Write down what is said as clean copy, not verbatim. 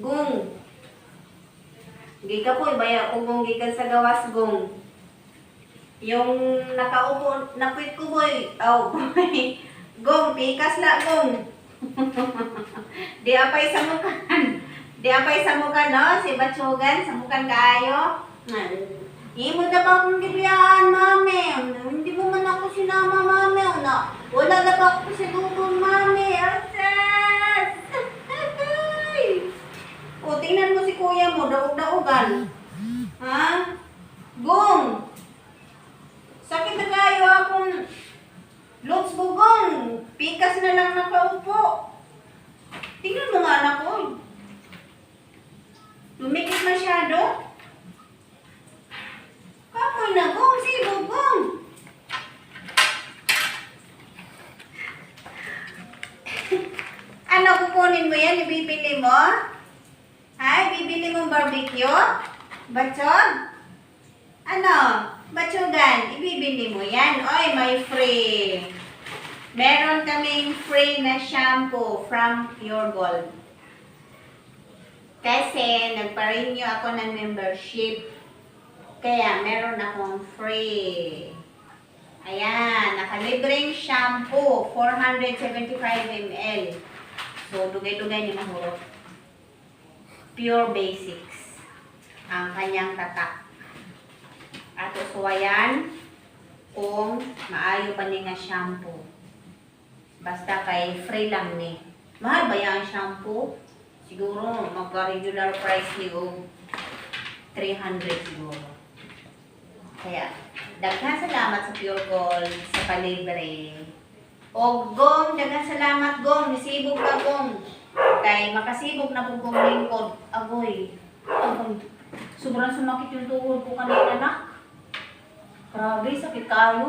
Gong. Giga po, ibaya ko gong gikan sa gawas gong. Yung nakaupo, nakwit ko boy. Oh, boy. Gong, pikas la gong. Di apay sa mukan. Di apay sa mukan, no? Si Batsugan, sa mukan kaayo. Imo na ba akong gilian, mami? Hindi mo man ako sinama, mami. Wala na ba ako sa lubong, mami? Asas! O, tingnan mo si kuya mo, daog-daogan. Ha? Gong! Sakit na kayo akong Lods bugong. Pikas na lang nakaupo. Tingnan mo nga anak ko. Lumikit masyado. Kapoy na gong, si bugong. Ano kukunin mo yan? Ibibili mo? Ha? Bibili mong barbecue? Batson? Ano? Batsugan, ibibili mo yan. Oy, may free. Meron kaming free na shampoo from Pure Gold. Kasi nagpa-renew ako ng membership. Kaya meron akong free. Ayan, nakalibreng shampoo, 475 ml. So, dugay-dugay ni mahurot. Pure Basics ang kanyang tatak. Ato suwayan kung maayo pa ni nga shampoo. Basta kay free lang ni. Mahal ba yung shampoo? Siguro magka-regular price ni o 300 siguro. Kaya, daghang salamat sa Pure Gold sa palibre. O gong, daghang salamat gong, nisibog ka gong. Kay makasibog na po gong lingkod. Agoy, sobrang sumakit yung tuhod ko kanina na. Grabe, sakit kayo.